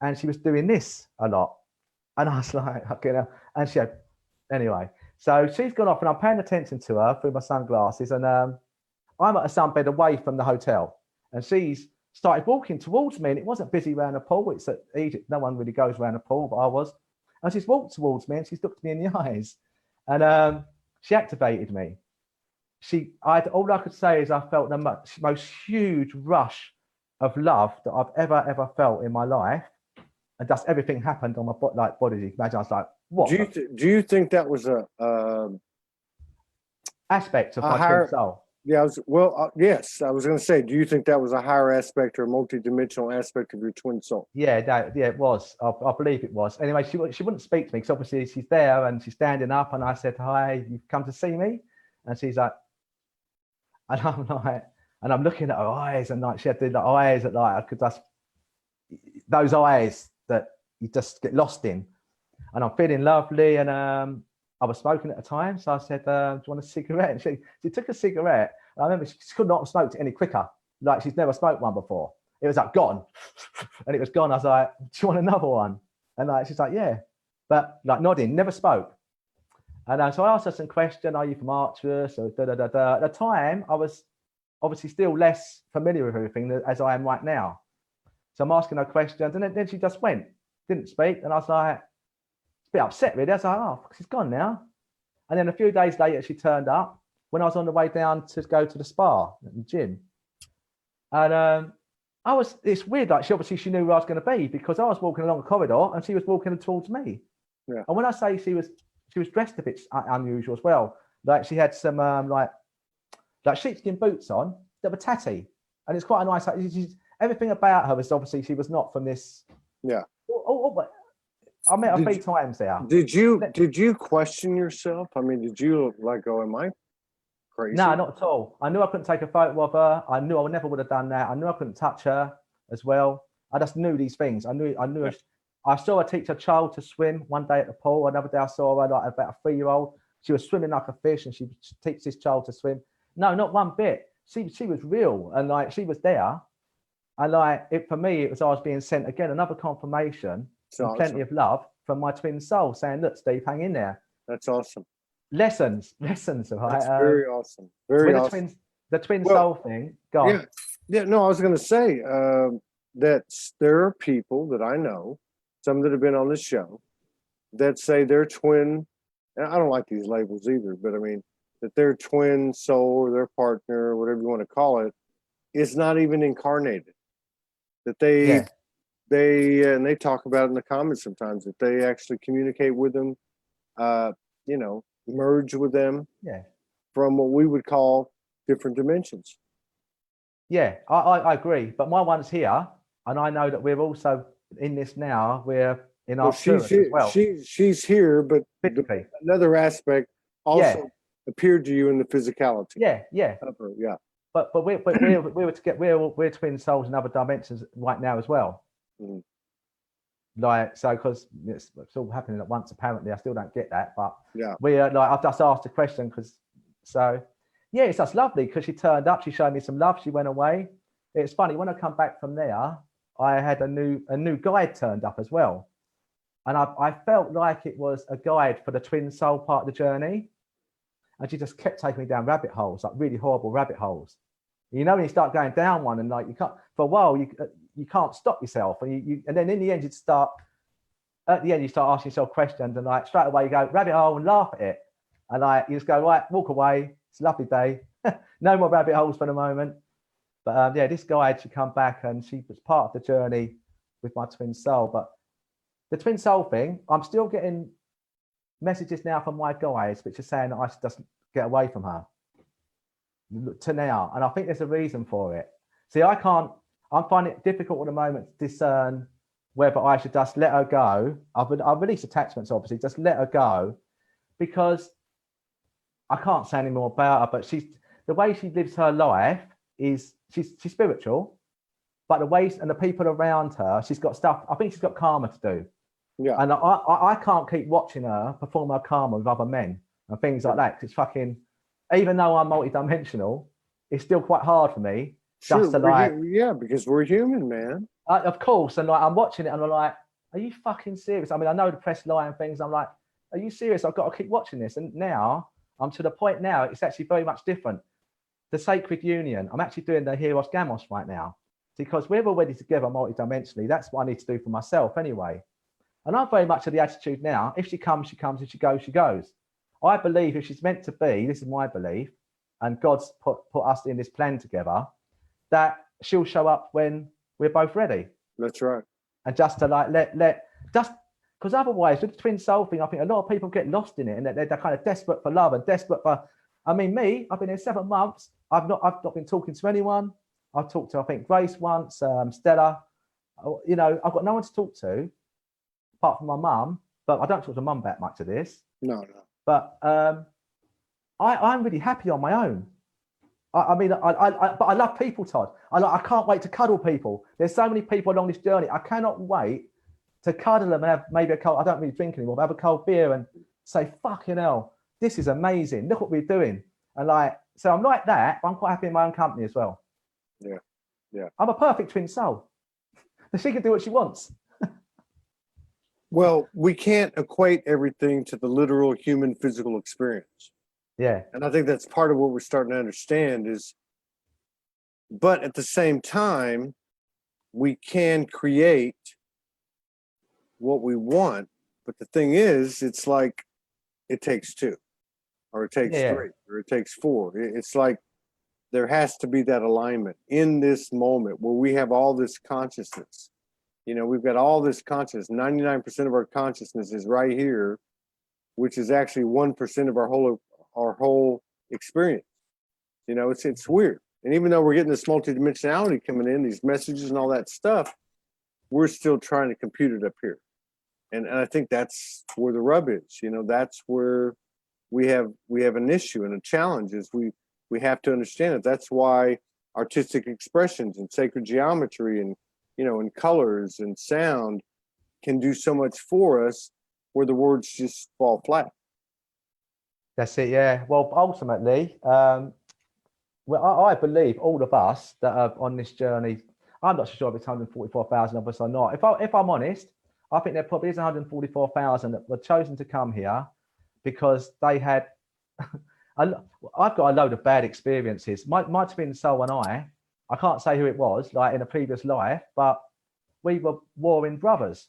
S2: And she was doing this a lot. And I was like, okay, and she had, anyway. So she's gone off and I'm paying attention to her through my sunglasses. And I'm at a sunbed away from the hotel. And she's started walking towards me and it wasn't busy around the pool. It's at Egypt. No one really goes around the pool, but I was. And she's walked towards me and she's looked me in the eyes. And she activated me. All I could say is I felt the most huge rush of love that I've ever felt in my life. And just everything happened on my body. Imagine I was like, what?
S3: Do you think that was a
S2: aspect of my twin soul?
S3: Yeah, yes. I was going to say, do you think that was a higher aspect or multi-dimensional aspect of your twin soul?
S2: Yeah, it was. I believe it was. Anyway, she wouldn't speak to me because obviously she's there and she's standing up. And I said, "Hi, you've come to see me?" And she's like, and I'm like, and I'm looking at her eyes and like she had the eyes that like I could just those eyes that you just get lost in. And I'm feeling lovely and I was smoking at the time, so I said, "Do you want a cigarette?" And she took a cigarette. I remember she could not have smoked it any quicker. Like she's never smoked one before. It was like gone, and it was gone. I was like, "Do you want another one?" And like, she's like, yeah, but like nodding, never spoke. And so I asked her some question, are you from Arcturus? Or da, da, da, da. At the time, I was obviously still less familiar with everything as I am right now. So I'm asking her questions, and then she just went, didn't speak. And I was like, a bit upset really. I was like, oh, she's gone now. And then a few days later, she turned up when I was on the way down to go to the spa at the gym. And it's weird, like she knew where I was going to be, because I was walking along the corridor and she was walking towards me.
S3: Yeah.
S2: And when I say she was dressed a bit unusual as well. Like she had some like sheepskin boots on that were tatty, and it's quite a nice. Everything about her was obviously she was not from this.
S3: Yeah.
S2: But I met her 3 times there.
S3: Did you question yourself? I mean, did you like go, am I crazy?
S2: No, not at all. I knew I couldn't take a photo of her. I knew I never would have done that. I knew I couldn't touch her as well. I just knew these things. I knew. I saw her teach a child to swim one day at the pool. Another day I saw her like about a 3-year-old. She was swimming like a fish, and she teaches this child to swim. No, not one bit. She was real, and like she was there. And like it for me, it was I was being sent again another confirmation, and plenty of love from my twin soul, saying, "Look, Steve, hang in there."
S3: That's awesome.
S2: Lessons, right?
S3: That's very awesome. Very awesome.
S2: The twin soul thing. Go on.
S3: Yeah. No, I was going to say that there are people that I know, some that have been on the show, that say their twin. And I don't like these labels either, but I mean that their twin soul or their partner, or whatever you want to call it, is not even incarnated. That they talk about it in the comments sometimes, that they actually communicate with them, merge with them from what we would call different dimensions. Yeah,
S2: I agree. But my one's here, and I know that we're also in this now. We're in our
S3: she's here,
S2: as well.
S3: She's here, but another aspect also appeared to you in the physicality.
S2: Yeah. But we're twin souls in other dimensions right now as well.
S3: Mm-hmm.
S2: Like so, because it's all happening at once. Apparently, I still don't get that. But we're like I've just asked a question because it's just lovely because she turned up. She showed me some love. She went away. It's funny when I come back from there. I had a new guide turned up as well, and I felt like it was a guide for the twin soul part of the journey. And she just kept taking me down rabbit holes, like really horrible rabbit holes. You know, when you start going down one and like you can't, for a while, you can't stop yourself. And then in the end, you start asking yourself questions, and like straight away you go rabbit hole and laugh at it. And like you just go, right, walk away. It's a lovely day. No more rabbit holes for the moment. But this guide, she come back and she was part of the journey with my twin soul. But the twin soul thing, I'm still getting messages now from my guides which are saying that I should just get away from her to now, and I think there's a reason for it. See, I'm finding it difficult at the moment to discern whether I should just let her go. I've released attachments, obviously, just let her go, because I can't say any more about her. But the way she lives her life is she's spiritual, but the ways and the people around her, she's got stuff. I think she's got karma to do. Yeah. And I can't keep watching her perform her karma with other men and things like that. It's fucking, even though I'm multidimensional, it's still quite hard for me. Just to like,
S3: because we're human, man.
S2: Of course. And like, I'm watching it and I'm like, are you fucking serious? I mean, I know the press lie and things. I'm like, are you serious? I've got to keep watching this. And now I'm to the point now, it's actually very much different. The Sacred Union, I'm actually doing the Heros Gamos right now, because we're already together multidimensionally. That's what I need to do for myself anyway. And I'm very much of the attitude now, if she comes, she comes. If she goes, she goes. I believe if she's meant to be, this is my belief, and God's put us in this plan together, that she'll show up when we're both ready.
S3: That's right.
S2: And just to like, because otherwise with the twin soul thing, I think a lot of people get lost in it, and they're kind of desperate for love and desperate for, I mean, me, I've been here 7 months. I've not been talking to anyone. I've talked to, I think, Grace once, Stella. You know, I've got no one to talk to apart from my mum, but I don't talk to mum that much of this.
S3: No.
S2: But I'm really happy on my own. But I love people, Todd. I can't wait to cuddle people. There's so many people along this journey. I cannot wait to cuddle them and have maybe a cold, I don't really drink anymore, but have a cold beer and say, fucking hell, this is amazing. Look what we're doing. And like, so I'm like that, but I'm quite happy in my own company as well. Yeah. I'm a perfect twin soul. She can do what she wants.
S3: Well, we can't equate everything to the literal human physical experience.
S2: Yeah.
S3: And I think that's part of what we're starting to understand is, but at the same time, we can create what we want. But the thing is, it's like it takes two, or it takes
S2: Yeah.
S3: three, or it takes four. It's like there has to be that alignment in this moment where we have all this consciousness. You know, we've got all this consciousness. 99% of our consciousness is right here, which is actually 1% of our whole experience. You know, it's weird. And even though we're getting this multidimensionality coming in, these messages and all that stuff, we're still trying to compute it up here. And I think that's where the rub is. You know, that's where we have an issue and a challenge is we have to understand it. That's why artistic expressions and sacred geometry and, you know, and colors and sound can do so much for us where the words just fall flat.
S2: That's it. Yeah. Well, ultimately, well, I believe all of us that are on this journey, I'm not sure if it's 144,000 of us or not. If I'm honest, I think there probably is 144,000 that were chosen to come here because they had, I've got a load of bad experiences. My twin soul and I can't say who it was, like in a previous life, but we were warring brothers.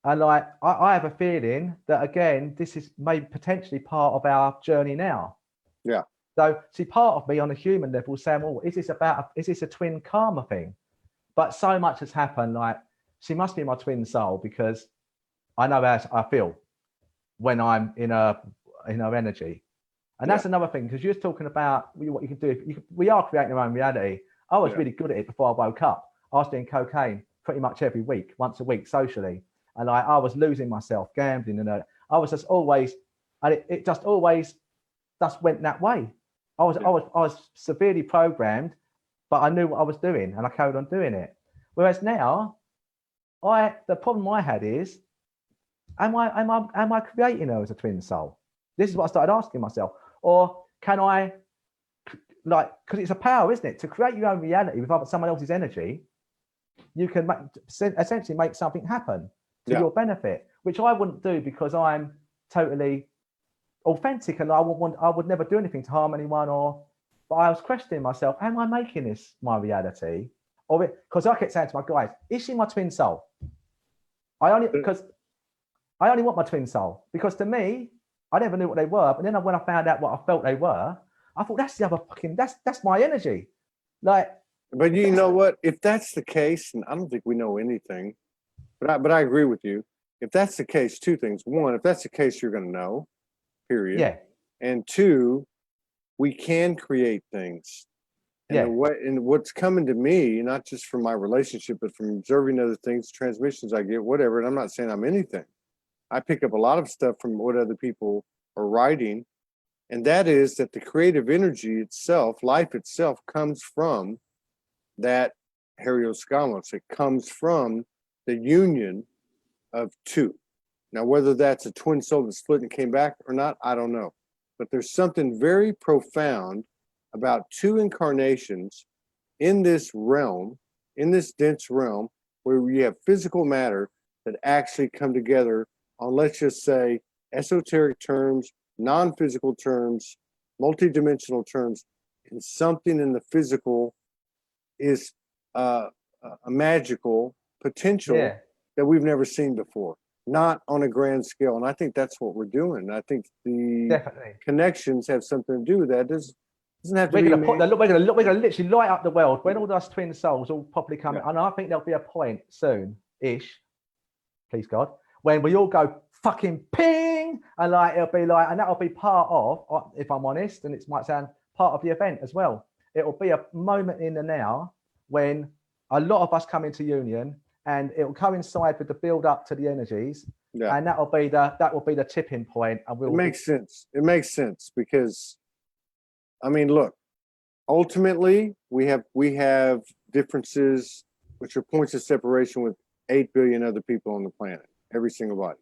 S2: And like, I have a feeling that, again, this is maybe potentially part of our journey now.
S3: Yeah.
S2: So, see, part of me on a human level saying, well, is this a twin karma thing? But so much has happened. Like, she must be my twin soul because I know how I feel when I'm in her energy. And that's another thing, because you're talking about what you can do. We are creating our own reality. I was really good at it before I woke up. I was doing cocaine pretty much every week, once a week, socially. And I was losing myself, gambling, and I was just always, and it just always just went that way. I was severely programmed, but I knew what I was doing, and I carried on doing it. Whereas now, the problem I had is, am I creating her as a twin soul? This is what I started asking myself. Or can I, like, because it's a power, isn't it? To create your own reality with someone else's energy, you can essentially make something happen to your benefit, which I wouldn't do because I'm totally authentic and I would never do anything to harm anyone. But I was questioning myself, am I making this my reality? Or because I kept saying to my guys, is she my twin soul? I only want my twin soul, because to me, I never knew what they were. But then when I found out what I felt they were, I thought that's the other that's my energy. Like,
S3: but you know what? If that's the case, and I don't think we know anything, but I agree with you. If that's the case, two things. One, if that's the case, you're going to know, period.
S2: Yeah.
S3: And two, we can create things. And what's coming to me, not just from my relationship, but from observing other things, transmissions I get, whatever. And I'm not saying I'm anything. I pick up a lot of stuff from what other people are writing. And that is that the creative energy itself, life itself, comes from that Herioscamos. It comes from the union of two. Now, whether that's a twin soul that split and came back or not, I don't know. But there's something very profound about two incarnations in this realm, in this dense realm, where you have physical matter that actually come together on, let's just say, esoteric terms, non-physical terms, multidimensional terms, and something in the physical is a magical potential that we've never seen before, not on a grand scale. And I think that's what we're doing. I think the connections have something to do with that. Doesn't have to
S2: we're
S3: be.
S2: We're gonna literally light up the world when all those twin souls all properly come in. And I think there'll be a point soon-ish, please God, when we all go fucking ping, and like it'll be like, and that'll be part of, if I'm honest, and it might sound part of the event as well. It'll be a moment in the now when a lot of us come into union, and it will coincide with the build up to the energies, and that will be the tipping point. And
S3: it makes sense. It makes sense because, I mean, look, ultimately we have differences which are points of separation with 8 billion other people on the planet, every single body.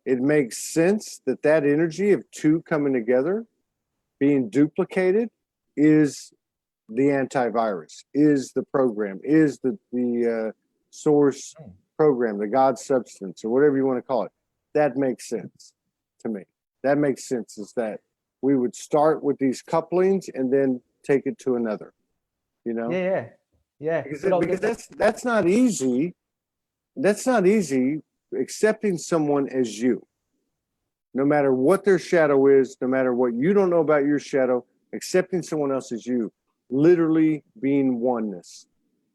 S3: It makes sense that energy of two coming together, being duplicated, is the antivirus, is the program, is the source program, the God substance, or whatever you want to call it. That makes sense to me. That makes sense, is that we would start with these couplings and then take it to another, you know?
S2: Yeah.
S3: Because that's not easy. That's not easy, accepting someone as you. No matter what their shadow is, no matter what you don't know about your shadow, accepting someone else as you, literally being oneness.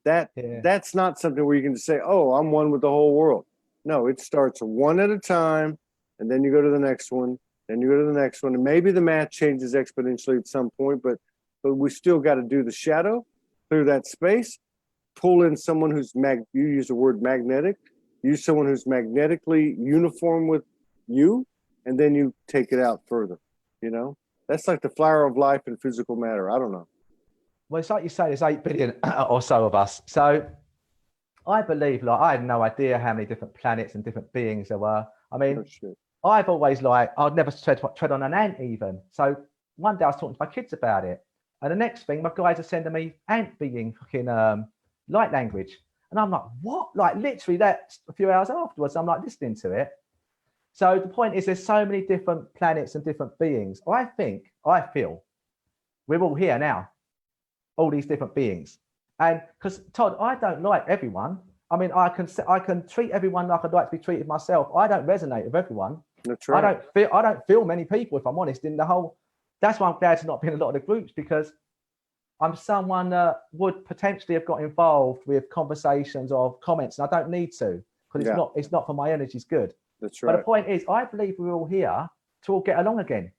S3: That's not something where you can just say, oh, I'm one with the whole world. No, it starts one at a time, and then you go to the next one, then you go to the next one, and maybe the math changes exponentially at some point, but we still got to do the shadow, clear that space, pull in someone who's you use the word magnetic, use someone who's magnetically uniform with you, and then you take it out further, you know? That's like the flower of life in physical matter. I don't know.
S2: Well, it's like you say, there's 8 billion or so of us. So I believe, like, I had no idea how many different planets and different beings there were. I mean, I've always, like, I'd never tread on an ant even. So one day I was talking to my kids about it. And the next thing, my guys are sending me ant being fucking light language. And I'm like, what? Like, literally, that's a few hours afterwards, I'm like listening to it. So the point is, there's so many different planets and different beings. I feel we're all here now, all these different beings. And because, Todd, I don't like everyone. I mean, I can treat everyone like I'd like to be treated myself. I don't resonate with everyone.
S3: That's right.
S2: I don't feel many people, if I'm honest, in the whole. That's why I'm glad to not be in a lot of the groups, because I'm someone that would potentially have got involved with conversations or comments, and I don't need to, because it's not for my energy's good.
S3: That's right.
S2: But the point is, I believe we're all here to all get along again.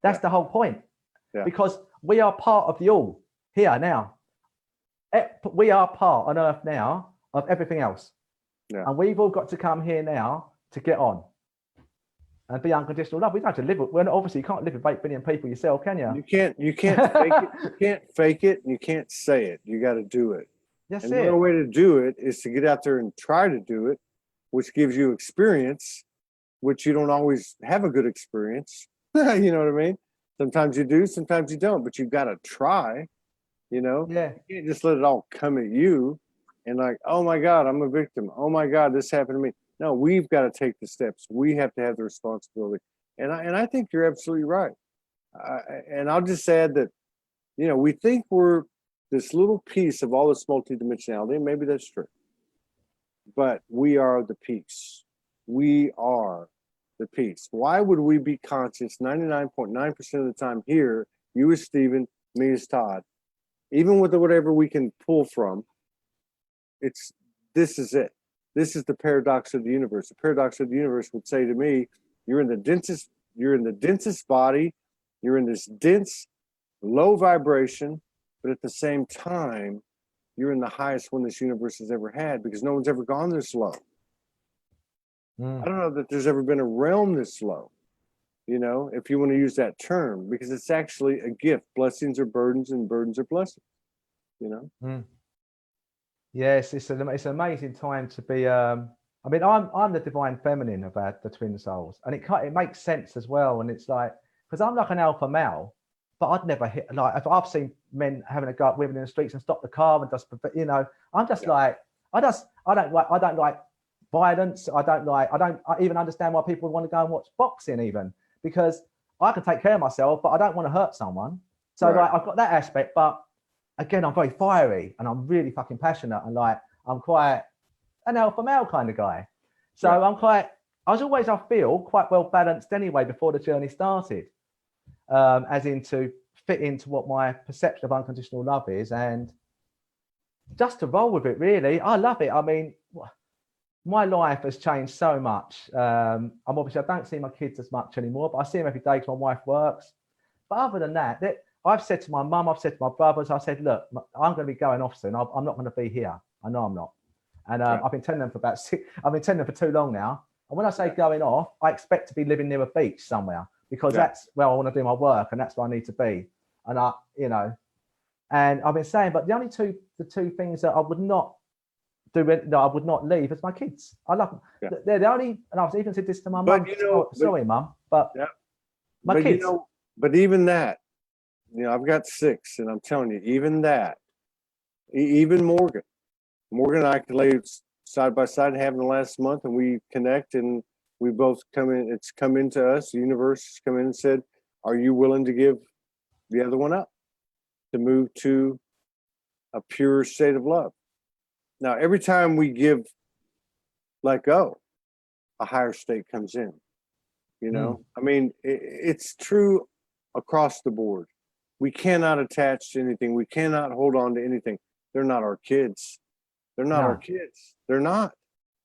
S2: That's the whole point. Yeah. Because we are part of the all here now. We are part on Earth now of everything else. Yeah. And we've all got to come here now to get on and be unconditional love. We don't have to live with, well, obviously you can't live with 8 billion people yourself, can you?
S3: You can't fake it. You can't fake it, and you can't say it. You got to do it.
S2: That's
S3: and
S2: it.
S3: The only way to do it is to get out there and try to do it, which gives you experience, which you don't always have a good experience. You know what I mean? Sometimes you do, sometimes you don't, but you've got to try, you know?
S2: Yeah.
S3: You can't just let it all come at you and like, oh my God, I'm a victim. Oh my God, this happened to me. No, we've got to take the steps. We have to have the responsibility. And I think you're absolutely right. And I'll just add that, you know, we think we're this little piece of all this multidimensionality, and maybe that's true. But we are the piece. We are the piece. Why would we be conscious 99.9% of the time here, you as Steven, me as Todd, even with whatever we can pull from, this is it. This is the paradox of the universe. The paradox of the universe would say to me, you're in the densest body, you're in this dense, low vibration, but at the same time, you're in the highest one this universe has ever had, because no one's ever gone this low. I don't know that there's ever been a realm this low, you know, if you want to use that term, because it's actually a gift. Blessings are burdens and burdens are blessings, you know?
S2: Yes, it's an amazing time to be. I mean, I'm the divine feminine of the twin souls, and it makes sense as well. And it's like, because I'm like an alpha male, but I'd never hit, like, if I've seen men having a go at women in the streets and stop the car and just, you know, I'm just like, I don't like violence. I don't even understand why people want to go and watch boxing, even, because I can take care of myself, but I don't want to hurt someone. So like, I've got that aspect, but again, I'm very fiery and I'm really fucking passionate, and like, I'm quite an alpha male kind of guy. So I feel quite well balanced anyway before the journey started, as in to fit into what my perception of unconditional love is, and just to roll with it, really. I love it. I mean, my life has changed so much. I don't see my kids as much anymore, but I see them every day because my wife works. But other than that, I've said to my mum, I've said to my brothers, I said, look, I'm going to be going off soon. I'm not going to be here. I know I'm not. And I've been telling them for too long now. And when I say going off, I expect to be living near a beach somewhere, because that's where I want to do my work, and that's where I need to be. And and I've been saying, but the two things that I would not do, that I would not leave, is my kids. I love them. They're the only, and I've even said this to my mum. Sorry, mum, but my kids.
S3: You know, but even that, you know, I've got 6, and I'm telling you, even that, even Morgan and I could lay side by side having the last month, and we connect, and we both come in. It's come into us. The universe has come in and said, "Are you willing to give the other one up to move to a pure state of love?" Now, every time we let go, a higher state comes in. You know, I mean, it's true across the board. We cannot attach to anything. We cannot hold on to anything. They're not our kids. They're not our kids. They're not.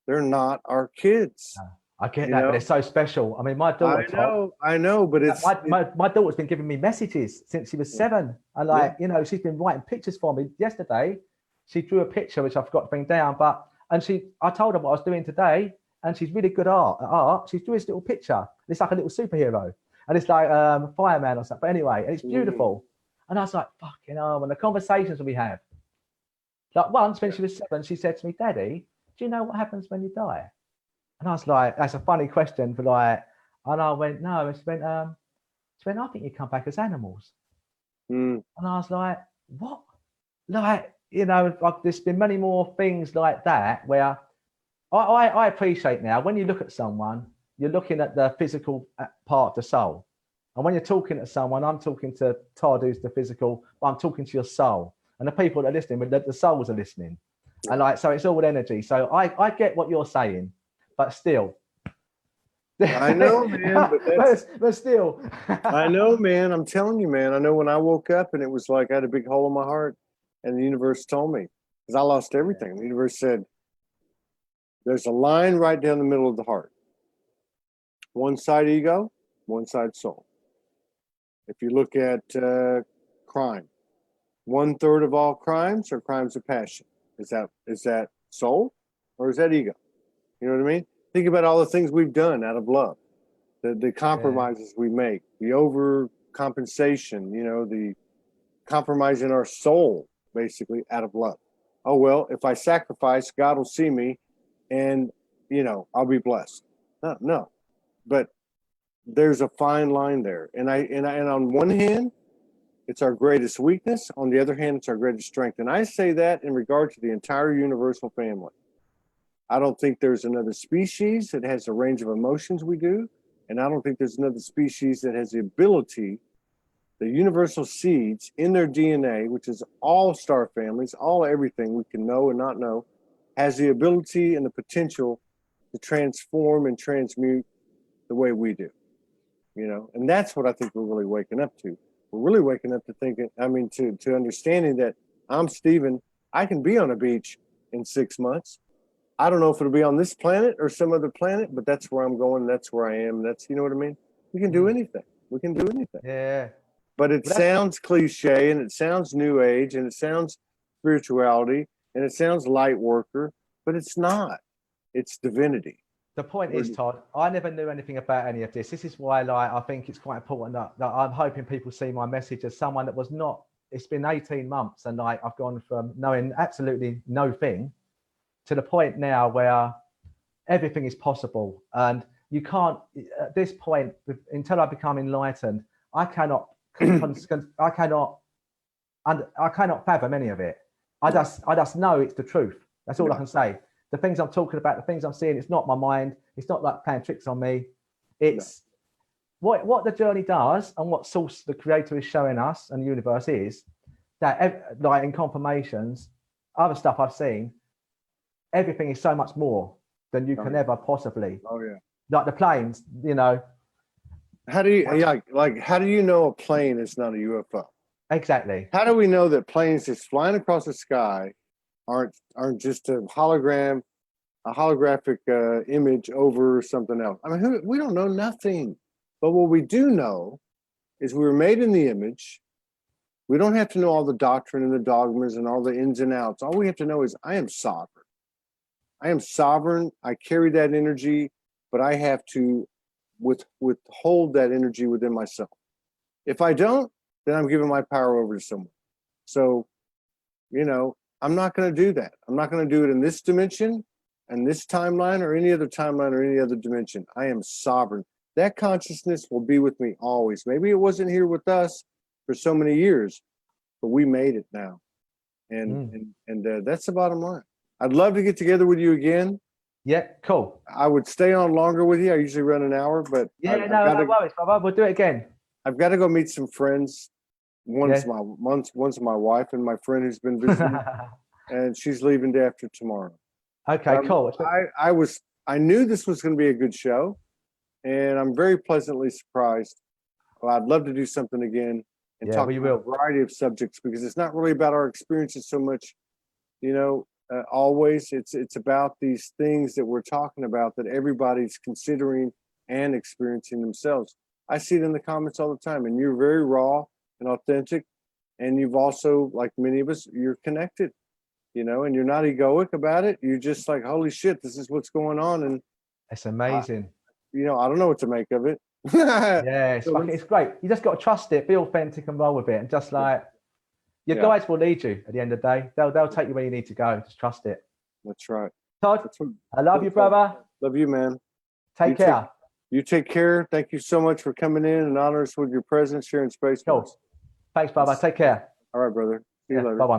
S3: They're not our kids.
S2: I get that, but they're so special. I mean, my daughter.
S3: I know, but it's
S2: my daughter's been giving me messages since she was 7, and like you know, she's been writing pictures for me. Yesterday, she drew a picture which I forgot to bring down, I told her what I was doing today, and she's really good at art. She's doing this little picture. It's like a little superhero, and it's like fireman or something. But anyway, and it's beautiful. And I was like, fucking hell, and the conversations we have. Like once when she was 7, she said to me, "Daddy, do you know what happens when you die?" And I was like, "That's a funny question," but like, and I went, "No." And she went, "I think you come back as animals." And I was like, "What?" Like, you know, like, there's been many more things like that where I appreciate now when you look at someone, you're looking at the physical part of the soul. And when you're talking to someone, I'm talking to Todd, who's the physical, but I'm talking to your soul. And the people that are listening, the souls are listening. And like, so it's all energy. So I get what you're saying, but still.
S3: I know, man,
S2: but still.
S3: I know, man. I'm telling you, man. I know when I woke up and it was like I had a big hole in my heart, and the universe told me, because I lost everything. The universe said, there's a line right down the middle of the heart. One side ego, one side soul. If you look at crime, 1/3 of all crimes are crimes of passion. Is that soul or is that ego? You know what I mean? Think about all the things we've done out of love, the compromises we make, the overcompensation, you know, the compromising our soul, basically, out of love. Oh, well, if I sacrifice, God will see me and, you know, I'll be blessed. No. But there's a fine line there. And on one hand, it's our greatest weakness. On the other hand, it's our greatest strength. And I say that in regard to the entire universal family. I don't think there's another species that has the range of emotions we do. And I don't think there's another species that has the ability, the universal seeds in their DNA, which is all star families, all everything we can know and not know, has the ability and the potential to transform and transmute the way we do. You know, and that's what I think we're really waking up to. We're really waking up to thinking, to understanding that I'm Steven. I can be on a beach in 6 months. I don't know if it'll be on this planet or some other planet, but that's where I'm going. That's where I am. That's, you know what I mean? We can do anything. We can do anything.
S2: Yeah.
S3: But it sounds cliche, and it sounds new age, and it sounds spirituality, and it sounds light worker, but it's not. It's divinity.
S2: The point is, Todd, I never knew anything about any of this. This is why, like, I think it's quite important that I'm hoping people see my message as someone that was not. It's been 18 months, and like I've gone from knowing absolutely no thing to the point now where everything is possible. And you can't, at this point, until I become enlightened, I cannot fathom any of it. I just know it's the truth. That's all I can say. The things I'm talking about, the things I'm seeing, it's not my mind. It's not like playing tricks on me. It's what the journey does, and what source the creator is showing us and the universe is that, like in confirmations, other stuff I've seen, everything is so much more than you can ever possibly.
S3: Oh yeah.
S2: Like the planes, you know.
S3: How do you know a plane is not a UFO?
S2: Exactly.
S3: How do we know that planes just flying across the sky aren't just a holographic image over something else? I mean, we don't know nothing. But what we do know is we were made in the image. We don't have to know all the doctrine and the dogmas and all the ins and outs. All we have to know is I am sovereign. I am sovereign. I carry that energy, but I have to withhold that energy within myself. If I don't, then I'm giving my power over to someone. So, you know, I'm not going to do that. I'm not going to do it in this dimension and this timeline or any other timeline or any other dimension. I am sovereign. That consciousness will be with me always. Maybe it wasn't here with us for so many years, but we made it now. And that's the bottom line. I'd love to get together with you again.
S2: Yeah, cool.
S3: I would stay on longer with you. I usually run an hour, but
S2: Yeah, no worries, brother. We'll do it again.
S3: I've got to go meet some friends. One's
S2: Yeah.
S3: my wife and my friend who's been visiting, and she's leaving day after tomorrow.
S2: Okay, cool.
S3: I knew this was going to be a good show, and I'm very pleasantly surprised. Well, I'd love to do something again and talk about a variety of subjects, because it's not really about our experiences so much, always. It's about these things that we're talking about that everybody's considering and experiencing themselves. I see it in the comments all the time, and you're very raw and authentic, and you've also, like many of us, you're connected, and you're not egoic about it. You're just like, holy shit, this is what's going on, and
S2: it's amazing.
S3: I don't know what to make of it.
S2: Yeah, it's great. You just got to trust it, be authentic, and roll with it, and just like your guides will lead you. At the end of the day, they'll take you where you need to go. Just trust it.
S3: That's right.
S2: Todd, I love you, brother.
S3: Love you, man.
S2: Take care.
S3: You take care. Thank you so much for coming in and honor us with your presence, sharing space.
S2: Cool. Thanks, brother. Take care.
S3: All right, brother. See you later.
S2: Bye-bye.